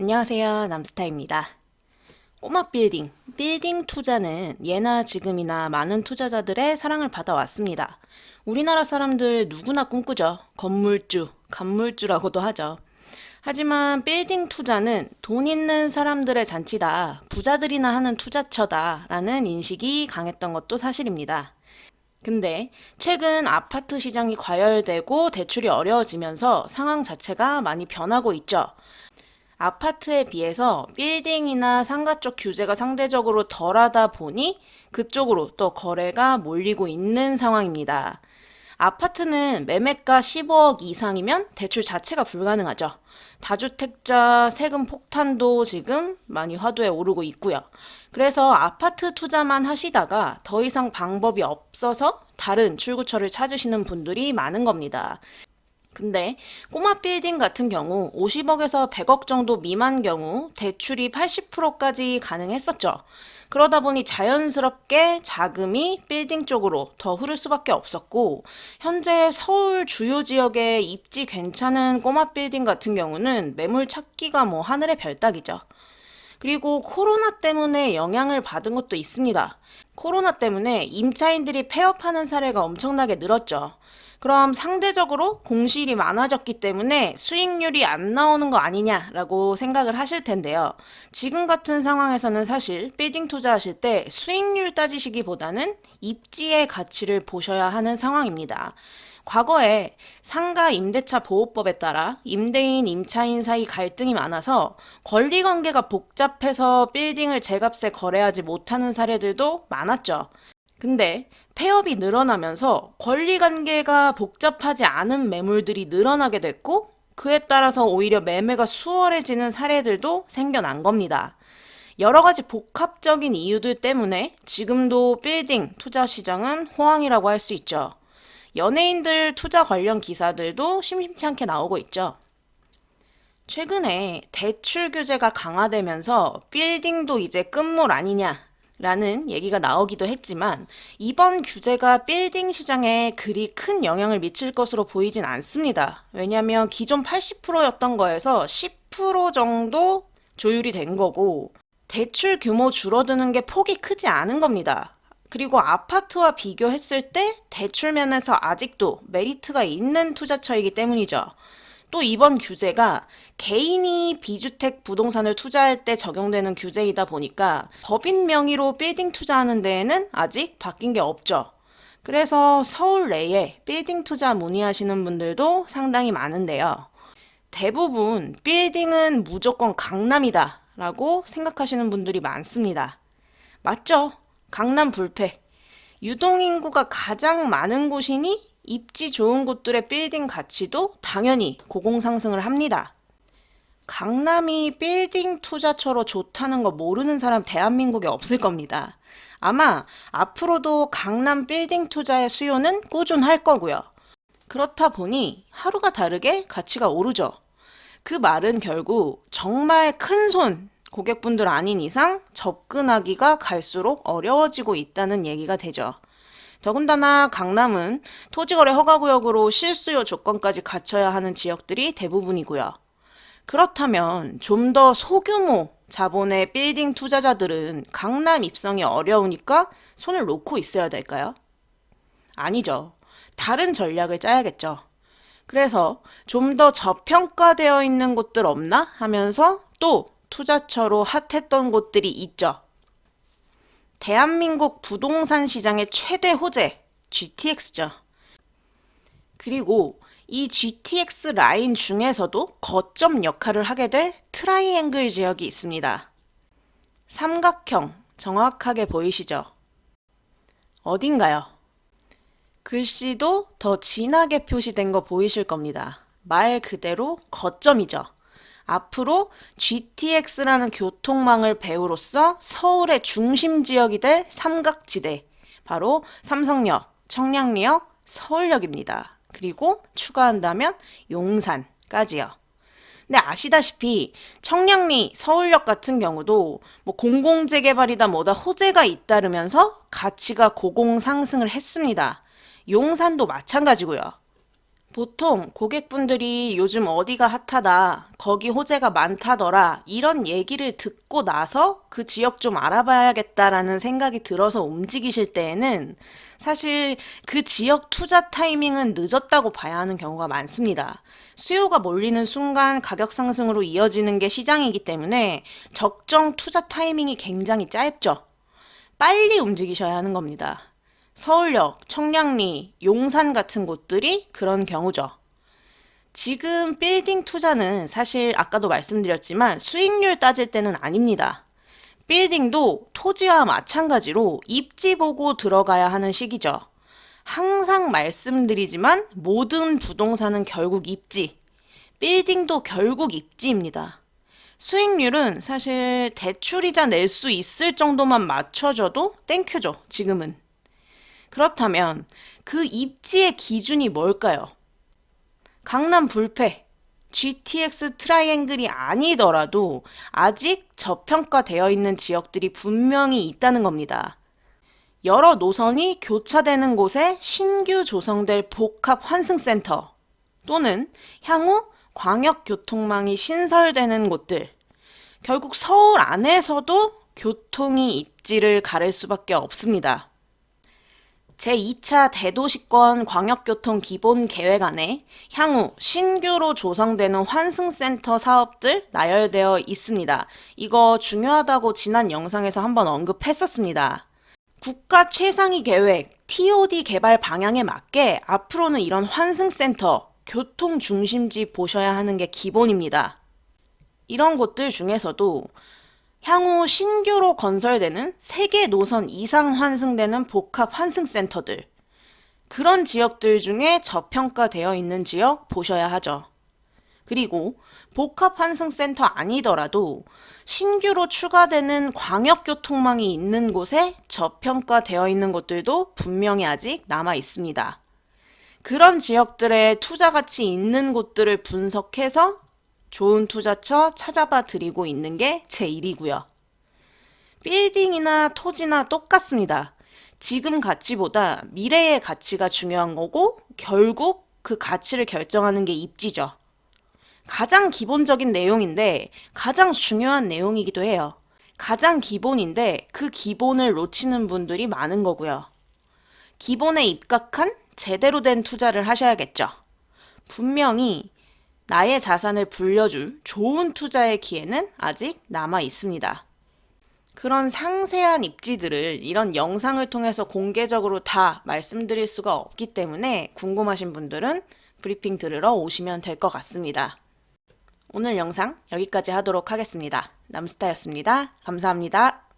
안녕하세요. 남스타입니다. 꼬마 빌딩 투자는 예나 지금이나 많은 투자자들의 사랑을 받아왔습니다. 우리나라 사람들 누구나 꿈꾸죠. 건물주, 간물주라고도 하죠. 하지만 빌딩 투자는 돈 있는 사람들의 잔치다, 부자들이나 하는 투자처다 라는 인식이 강했던 것도 사실입니다. 근데 최근 아파트 시장이 과열되고 대출이 어려워지면서 상황 자체가 많이 변하고 있죠. 아파트에 비해서 빌딩이나 상가 쪽 규제가 상대적으로 덜하다 보니 그쪽으로 또 거래가 몰리고 있는 상황입니다. 아파트는 매매가 15억 이상이면 대출 자체가 불가능하죠. 다주택자 세금 폭탄도 지금 많이 화두에 오르고 있고요. 그래서 아파트 투자만 하시다가 더 이상 방법이 없어서 다른 출구처를 찾으시는 분들이 많은 겁니다. 근데 꼬마 빌딩 같은 경우 50억에서 100억 정도 미만 경우 대출이 80%까지 가능했었죠. 그러다 보니 자연스럽게 자금이 빌딩 쪽으로 더 흐를 수밖에 없었고, 현재 서울 주요 지역에 입지 괜찮은 꼬마 빌딩 같은 경우는 매물 찾기가 뭐 하늘의 별따기죠. 그리고 코로나 때문에 영향을 받은 것도 있습니다. 코로나 때문에 임차인들이 폐업하는 사례가 엄청나게 늘었죠. 그럼 상대적으로 공실이 많아졌기 때문에 수익률이 안 나오는 거 아니냐라고 생각을 하실 텐데요. 지금 같은 상황에서는 사실 빌딩 투자하실 때 수익률 따지시기보다는 입지의 가치를 보셔야 하는 상황입니다. 과거에 상가 임대차 보호법에 따라 임대인, 임차인 사이 갈등이 많아서 권리관계가 복잡해서 빌딩을 제값에 거래하지 못하는 사례들도 많았죠. 근데 폐업이 늘어나면서 권리관계가 복잡하지 않은 매물들이 늘어나게 됐고, 그에 따라서 오히려 매매가 수월해지는 사례들도 생겨난 겁니다. 여러 가지 복합적인 이유들 때문에 지금도 빌딩 투자 시장은 호황이라고 할 수 있죠. 연예인들 투자 관련 기사들도 심심치 않게 나오고 있죠. 최근에 대출 규제가 강화되면서 빌딩도 이제 끝물 아니냐 라는 얘기가 나오기도 했지만, 이번 규제가 빌딩 시장에 그리 큰 영향을 미칠 것으로 보이진 않습니다. 왜냐하면 기존 80%였던 거에서 10% 정도 조율이 된 거고, 대출 규모 줄어드는 게 폭이 크지 않은 겁니다. 그리고 아파트와 비교했을 때 대출 면에서 아직도 메리트가 있는 투자처이기 때문이죠. 또 이번 규제가 개인이 비주택 부동산을 투자할 때 적용되는 규제이다 보니까 법인 명의로 빌딩 투자하는 데에는 아직 바뀐 게 없죠. 그래서 서울 내에 빌딩 투자 문의하시는 분들도 상당히 많은데요. 대부분 빌딩은 무조건 강남이다 라고 생각하시는 분들이 많습니다. 맞죠? 강남 불패. 유동인구가 가장 많은 곳이니 입지 좋은 곳들의 빌딩 가치도 당연히 고공상승을 합니다. 강남이 빌딩 투자처로 좋다는 거 모르는 사람 대한민국에 없을 겁니다. 아마 앞으로도 강남 빌딩 투자의 수요는 꾸준할 거고요. 그렇다 보니 하루가 다르게 가치가 오르죠. 그 말은 결국 정말 큰 손 고객분들 아닌 이상 접근하기가 갈수록 어려워지고 있다는 얘기가 되죠. 더군다나 강남은 토지거래 허가구역으로 실수요 조건까지 갖춰야 하는 지역들이 대부분이고요. 그렇다면 좀 더 소규모 자본의 빌딩 투자자들은 강남 입성이 어려우니까 손을 놓고 있어야 될까요? 아니죠. 다른 전략을 짜야겠죠. 그래서 좀 더 저평가되어 있는 곳들 없나 하면서 또 투자처로 핫했던 곳들이 있죠. 대한민국 부동산 시장의 최대 호재, GTX죠. 그리고 이 GTX 라인 중에서도 거점 역할을 하게 될 트라이앵글 지역이 있습니다. 삼각형, 정확하게 보이시죠? 어딘가요? 글씨도 더 진하게 표시된 거 보이실 겁니다. 말 그대로 거점이죠. 앞으로 GTX라는 교통망을 배우로써 서울의 중심 지역이 될 삼각지대, 바로 삼성역, 청량리역, 서울역입니다. 그리고 추가한다면 용산까지요. 근데 아시다시피 청량리, 서울역 같은 경우도 뭐 공공재개발이다 뭐다 호재가 잇따르면서 가치가 고공상승을 했습니다. 용산도 마찬가지고요. 보통 고객분들이 요즘 어디가 핫하다, 거기 호재가 많다더라, 이런 얘기를 듣고 나서 그 지역 좀 알아봐야겠다라는 생각이 들어서 움직이실 때에는 사실 그 지역 투자 타이밍은 늦었다고 봐야 하는 경우가 많습니다. 수요가 몰리는 순간 가격 상승으로 이어지는 게 시장이기 때문에 적정 투자 타이밍이 굉장히 짧죠. 빨리 움직이셔야 하는 겁니다. 서울역, 청량리, 용산 같은 곳들이 그런 경우죠. 지금 빌딩 투자는 사실 아까도 말씀드렸지만 수익률 따질 때는 아닙니다. 빌딩도 토지와 마찬가지로 입지 보고 들어가야 하는 시기죠. 항상 말씀드리지만 모든 부동산은 결국 입지, 빌딩도 결국 입지입니다. 수익률은 사실 대출이자 낼 수 있을 정도만 맞춰줘도 땡큐죠, 지금은. 그렇다면 그 입지의 기준이 뭘까요? 강남 불패, GTX 트라이앵글이 아니더라도 아직 저평가되어 있는 지역들이 분명히 있다는 겁니다. 여러 노선이 교차되는 곳에 신규 조성될 복합 환승센터 또는 향후 광역교통망이 신설되는 곳들, 결국 서울 안에서도 교통이 입지를 가를 수밖에 없습니다. 제2차 대도시권 광역교통 기본계획안에 향후 신규로 조성되는 환승센터 사업들 나열되어 있습니다. 이거 중요하다고 지난 영상에서 한번 언급했었습니다. 국가 최상위 계획 TOD 개발 방향에 맞게 앞으로는 이런 환승센터, 교통 중심지 보셔야 하는 게 기본입니다. 이런 곳들 중에서도 향후 신규로 건설되는 3개 노선 이상 환승되는 복합 환승센터들, 그런 지역들 중에 저평가되어 있는 지역 보셔야 하죠. 그리고 복합 환승센터 아니더라도 신규로 추가되는 광역교통망이 있는 곳에 저평가되어 있는 곳들도 분명히 아직 남아 있습니다. 그런 지역들의 투자 가치 있는 곳들을 분석해서 좋은 투자처 찾아봐 드리고 있는 게 제 일이고요. 빌딩이나 토지나 똑같습니다. 지금 가치보다 미래의 가치가 중요한 거고 결국 그 가치를 결정하는 게 입지죠. 가장 기본적인 내용인데 가장 중요한 내용이기도 해요. 가장 기본인데 그 기본을 놓치는 분들이 많은 거고요. 기본에 입각한 제대로 된 투자를 하셔야겠죠. 분명히 나의 자산을 불려줄 좋은 투자의 기회는 아직 남아 있습니다. 그런 상세한 입지들을 이런 영상을 통해서 공개적으로 다 말씀드릴 수가 없기 때문에 궁금하신 분들은 브리핑 들으러 오시면 될 것 같습니다. 오늘 영상 여기까지 하도록 하겠습니다. 남스타였습니다. 감사합니다.